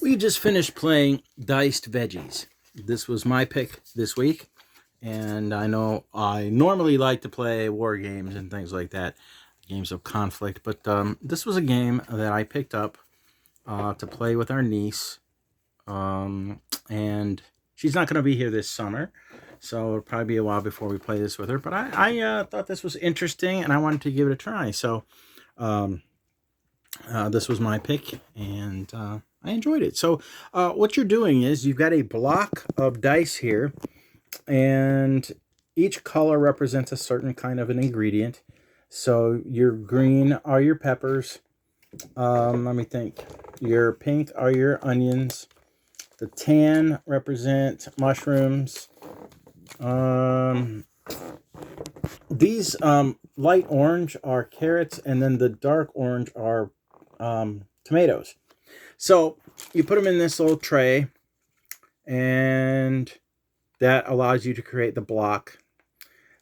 We just finished playing Diced Veggies. This was my pick this week, and I know I normally like to play war games and things like that, games of conflict, but this was a game that I picked up to play with our niece, and she's not going to be here this summer, so it'll probably be a while before we play this with her, but I thought this was interesting, and I wanted to give it a try, so this was my pick, and I enjoyed it. So what you're doing is you've got a block of dice here, and each color represents a certain kind of an ingredient. So your green are your peppers. Let me think. Your pink are your onions. The tan represent mushrooms. These light orange are carrots, and then the dark orange are tomatoes. So you put them in this little tray, and that allows you to create the block,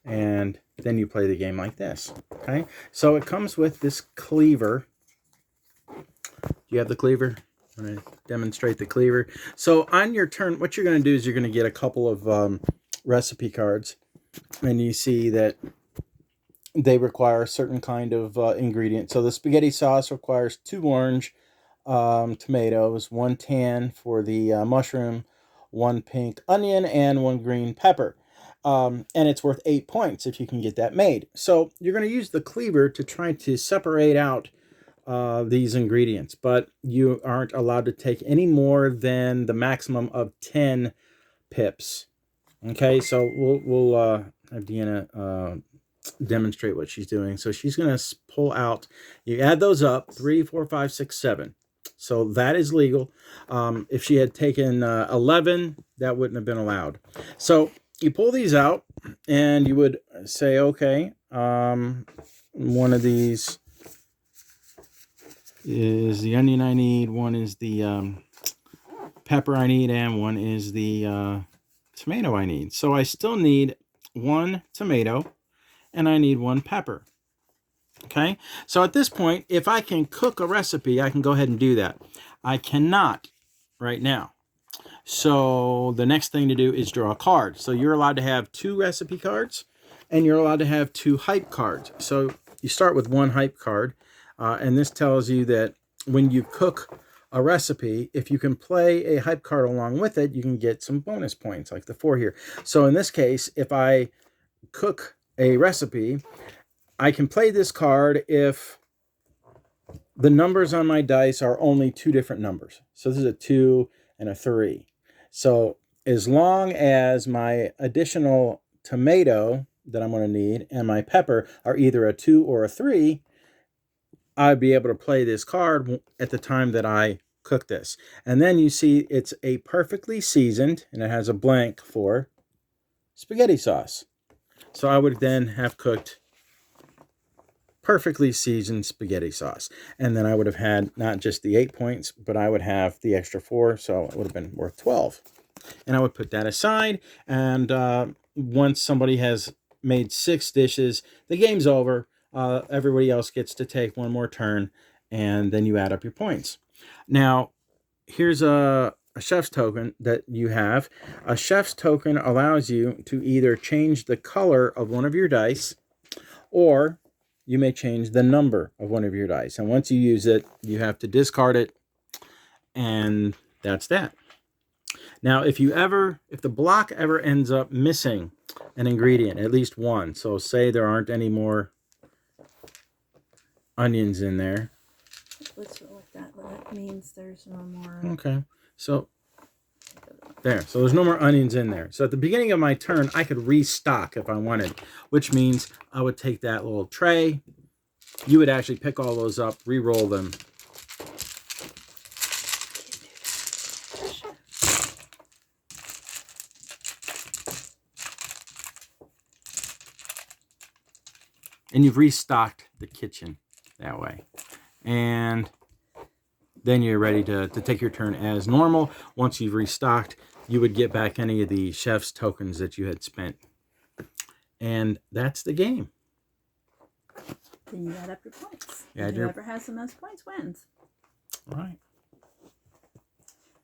and then you play the game like this. Okay, so it comes with this cleaver. You have the cleaver? I'm going to demonstrate the cleaver. So on your turn, what you're going to do is you're going to get a couple of recipe cards, and you see that they require a certain kind of ingredient. So the spaghetti sauce requires 2 orange tomatoes, 1 tan for the mushroom, 1 pink onion, and 1 green pepper. And it's worth 8 points if you can get that made. So you're going to use the cleaver to try to separate out these ingredients, but you aren't allowed to take any more than the maximum of 10 pips. Okay, so we'll have Deanna demonstrate what she's doing. So she's going to pull out, you add those up, 3, 4, 5, 6, 7. So that is legal. If she had taken 11, that wouldn't have been allowed. So you pull these out, and you would say, okay, one of these is the onion I need, one is the pepper I need, and one is the tomato I need. So I still need 1 tomato, and I need 1 pepper. Okay, so at this point, if I can cook a recipe, I can go ahead and do that. I cannot right now. So the next thing to do is draw a card. So you're allowed to have 2 recipe cards, and you're allowed to have 2 hype cards. So you start with 1 hype card, and this tells you that when you cook a recipe, if you can play a hype card along with it, you can get some bonus points, like the 4 here. So in this case, if I cook a recipe, I can play this card if the numbers on my dice are only 2 different numbers. So this is a 2 and a 3. So as long as my additional tomato that I'm going to need and my pepper are either a 2 or a 3, I'd be able to play this card at the time that I cook this. And then you see it's a perfectly seasoned, and it has a blank for spaghetti sauce. So I would then have cooked perfectly seasoned spaghetti sauce. And then I would have had not just the 8 points, but I would have the extra 4, so it would have been worth 12. And I would put that aside, and once somebody has made 6 dishes, the game's over. Everybody else gets to take 1 more turn, and then you add up your points. Now, here's a chef's token that you have. A chef's token allows you to either change the color of one of your dice, or you may change the number of one of your dice. And once you use it, you have to discard it, and that's that. Now, if the block ever ends up missing an ingredient, at least one, so say there aren't any more onions in there. Let's roll with that. Well, that means there's no more. Okay, so there. So there's no more onions in there. So at the beginning of my turn, I could restock if I wanted, which means I would take that little tray. You would actually pick all those up, re-roll them. And you've restocked the kitchen that way. And then you're ready to take your turn as normal. Once you've restocked, you would get back any of the chef's tokens that you had spent. And that's the game. Then you add up your points. Yeah, and whoever has the most points wins. All right.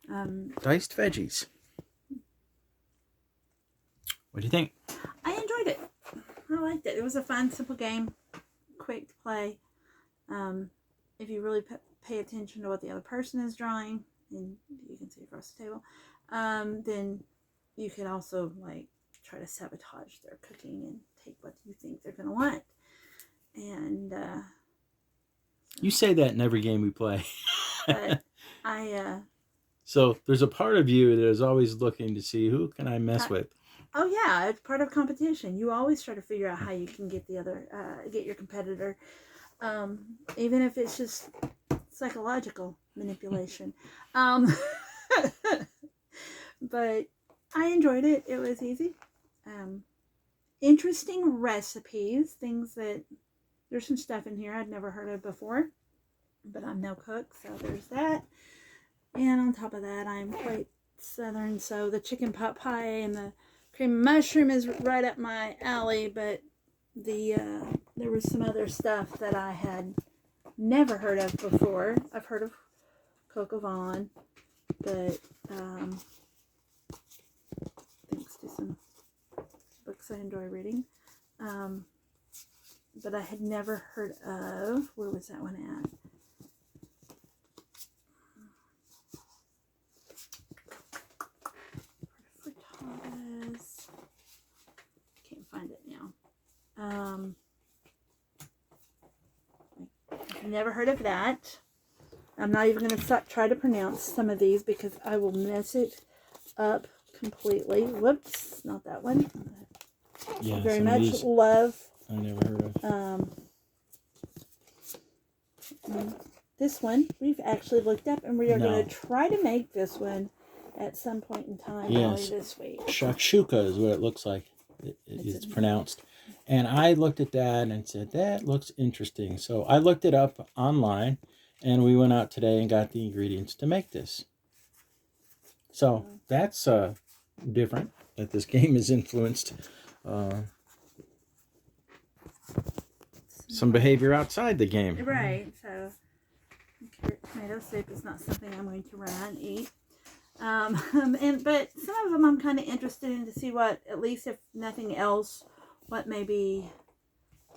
Diced veggies. What do you think? I enjoyed it. I liked it. It was a fun, simple game, quick to play. If you really pay attention to what the other person is drawing, and you can see across the table, then you can also like try to sabotage their cooking and take what you think they're going to want. And you say that in every game we play. but I so there's a part of you that is always looking to see who can I mess with. Oh yeah, it's part of competition. You always try to figure out how you can get the other, get your competitor, even if it's just psychological manipulation. But I enjoyed it. It was easy. Interesting recipes, things that there's some stuff in here I'd never heard of before, but I'm no cook, so there's that. And on top of that, I'm quite southern, so the chicken pot pie and the cream of mushroom is right up my alley, but there was some other stuff that I had never heard of before. I've heard of coq au vin, but thanks to some books I enjoy reading, but I had never heard of, where was that one at? Can't find it now. I've never heard of that. I'm not even going to try to pronounce some of these because I will mess it up completely. Whoops, not that one. Yeah, very much love. I never heard of. This one we've actually looked up, and we are going to try to make this one at some point in time. Yes, this week. Shakshuka is what it looks like. It's pronounced. And I looked at that and said, that looks interesting. So I looked it up online, and we went out today and got the ingredients to make this. So that's different, that this game is influenced some behavior outside the game. Right, so carrot tomato soup is not something I'm going to run and eat. But some of them I'm kind of interested in to see what, at least if nothing else, what may be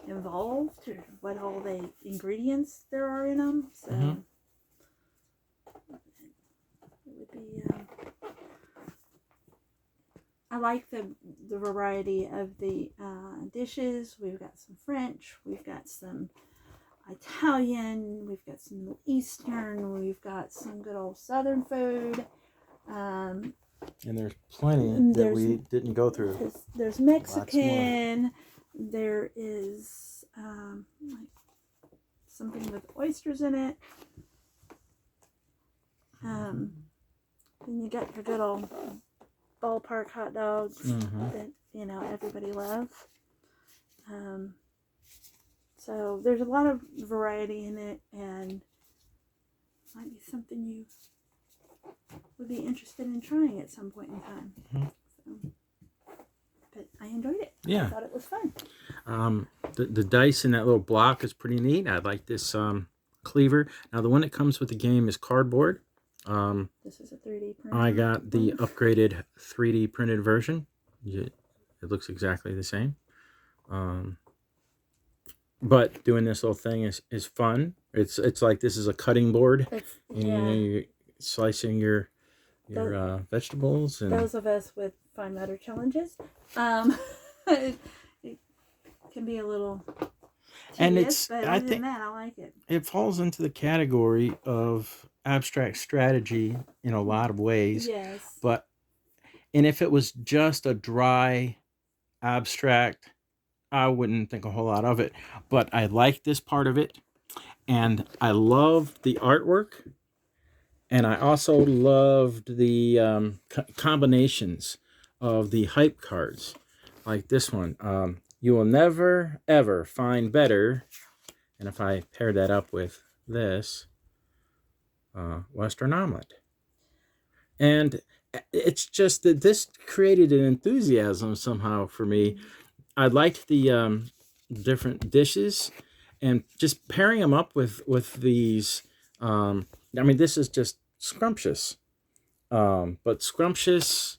involved or what all the ingredients there are in them. So it would be. I like the variety of the dishes. We've got some French. We've got some Italian. We've got some Middle Eastern. We've got some good old Southern food. And there's plenty that we didn't go through. There's Mexican. There is like something with oysters in it. Then you got your good old ballpark hot dogs that everybody loves. So there's a lot of variety in it, and might be something you would be interested in trying at some point in time. So, but I enjoyed it. Yeah, I thought it was fun. The dice in that little block is pretty neat. I like this cleaver. Now the one that comes with the game is cardboard. This is a 3D printer. I got the upgraded 3D printed version. It looks exactly the same. But doing this little thing is fun. It's like this is a cutting board. You're slicing your vegetables. And those of us with fine motor challenges, it can be a little tedious, but other than that, I like it. It falls into the category of abstract strategy in a lot of ways. Yes. And if it was just a dry abstract, I wouldn't think a whole lot of it. But I like this part of it, and I love the artwork, and I also loved the combinations of the hype cards, like this one. You will never ever find better, and if I pair that up with this, Western omelet, and it's just that this created an enthusiasm somehow for me. I liked the different dishes, and just pairing them up with these. I mean, this is just scrumptious. But scrumptious,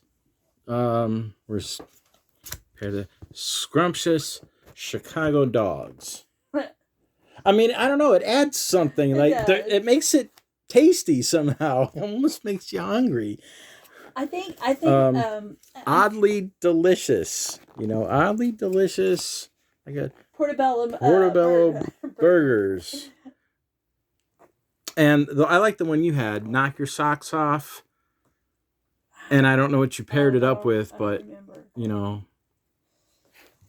where's pair the scrumptious Chicago dogs. I mean, I don't know. It adds something. It makes it tasty somehow. It almost makes you hungry. I think Oddly delicious. Oddly delicious. I got portobello burgers. And I like the one you had. Knock your socks off. And I don't know what you paired it up with, but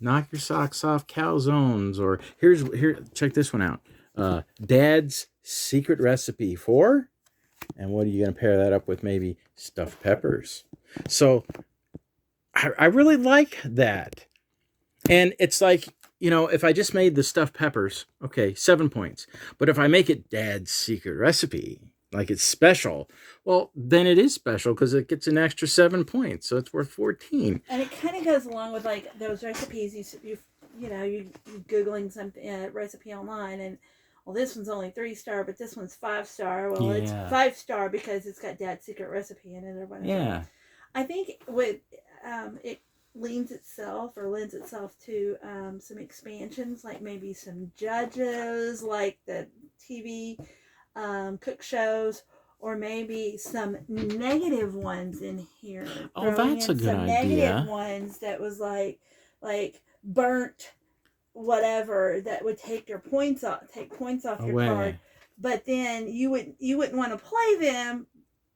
knock your socks off calzones. Or here, check this one out. Dad's secret recipe for, and what are you going to pair that up with? Maybe stuffed peppers. So I really like that. And it's like, if I just made the stuffed peppers, okay, 7 points. But if I make it Dad's secret recipe, like it's special, well, then it is special because it gets an extra 7 points. So it's worth 14. And it kind of goes along with like those recipes you Googling something recipe online, and well, this one's only 3-star, but this one's 5-star. Well, it's 5-star because it's got Dad's secret recipe in it or whatever. Yeah. I think with it lends itself to some expansions, like maybe some judges, like the TV cook shows, or maybe some negative ones in here. Oh, that's a good some idea. Negative ones that was like burnt whatever that would take points off your card. But then you wouldn't want to play them,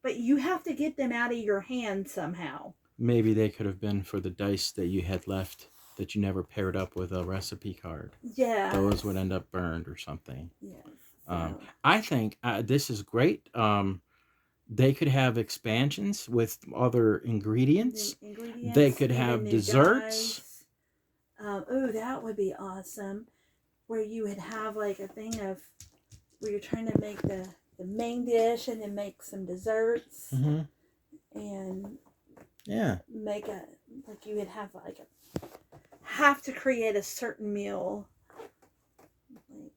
but you have to get them out of your hand somehow. Maybe they could have been for the dice that you had left that you never paired up with a recipe card. Yeah. Those would end up burned or something. Yes. I think this is great. They could have expansions with other ingredients. They could have desserts. That would be awesome. Where you would have like a thing of where you're trying to make the main dish and then make some desserts. Mm-hmm. And make you would have to create a certain meal, like your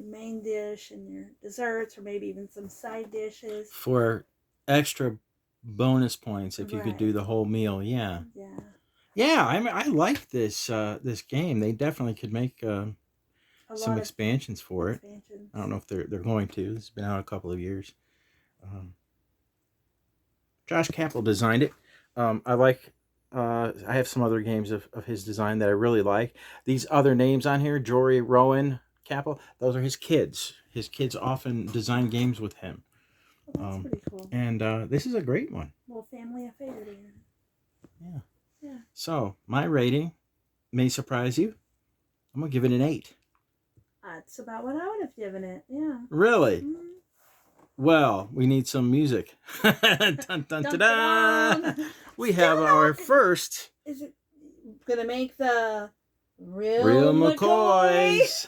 main dish and your desserts, or maybe even some side dishes for extra bonus points if you could do the whole meal. I mean, I like this game. They definitely could make some expansions for it. I don't know if they're going to. It's been out a couple of years. Josh Capel designed it. I have some other games of his design that I really like. These other names on here, Jory, Rowan, Capel, those are his kids. His kids often design games with him. That's pretty cool. And this is a great one. Well, family affair here. Yeah. So, my rating may surprise you. I'm going to give it an 8. That's about what I would have given it, yeah. Really? Mm-hmm. Well, we need some music. Dun, dun, dun, dun. We have our first. Is it going to make the real McCoys?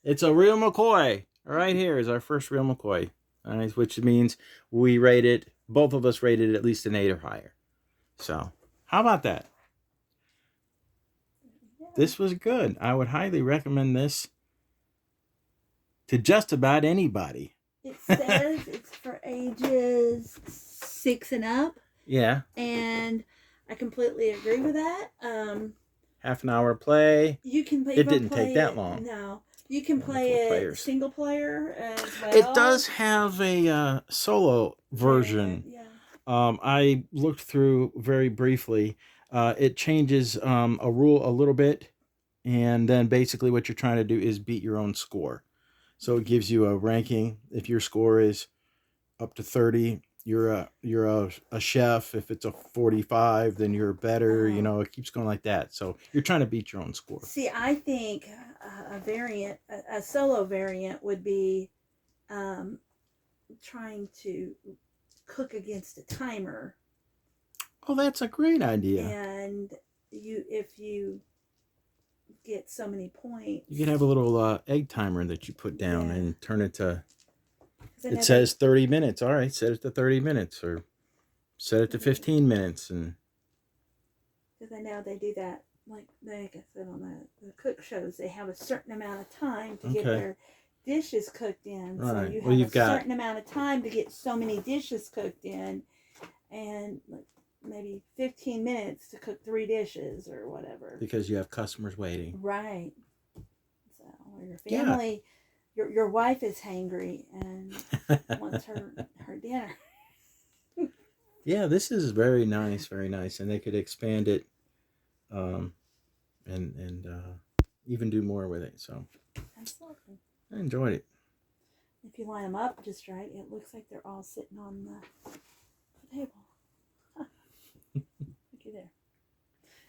It's a real McCoy. Right here is our first real McCoy. All right, which means both of us rated at least an 8 or higher. So, how about that? Yeah. This was good. I would highly recommend this to just about anybody. It says it's for ages 6 and up. Yeah. And I completely agree with that. Half an hour play. You can play. It didn't take that long. No. You can play it single player as well. It does have a solo version. Yeah. I looked through very briefly. It changes a rule a little bit, and then basically what you're trying to do is beat your own score. So it gives you a ranking. If your score is up to 30, you're a chef. If it's a 45, then you're better. It keeps going like that. So you're trying to beat your own score. See, I think a solo variant would be trying to cook against a timer. Oh, that's a great idea. And if you get so many points, you can have a little egg timer that you put down and turn it to. It says 30 minutes. All right, set it to 30 minutes, or set it to 15 minutes, and. Because I know they do that, like I said on the cook shows, they have a certain amount of time to get their dishes cooked in. Right. So you have a certain amount of time to get so many dishes cooked in, and like maybe 15 minutes to cook 3 dishes or whatever. Because you have customers waiting. Right. So, or your Yeah. family, your wife is hangry and wants her dinner. Yeah, this is very nice, and they could expand it, and even do more with it. So Absolutely. I enjoyed it. If you line them up just right, it looks like they're all sitting on the table. Huh. Looky there.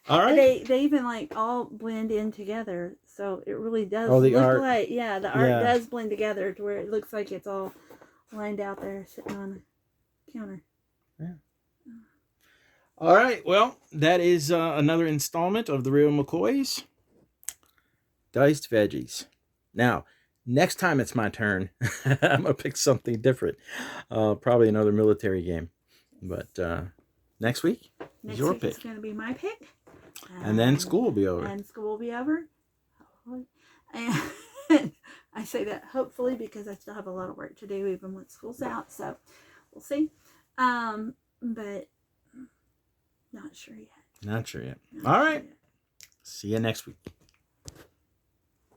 All right. They even like all blend in together, so it really does Oh, the look art. like the art Yeah. does blend together to where it looks like it's all lined out there sitting on a counter. Yeah. All right. Well, that is another installment of the Real McCoys Diced Veggies. Now, next time it's my turn, I'm gonna pick something different. Probably another military game. But next week is your Next week pick. is going to be my pick. And then school will be over. And school will be over. Hopefully. And I say that hopefully because I still have a lot of work to do even when school's out. So we'll see. But not sure yet. Not sure yet. All right. See you next week.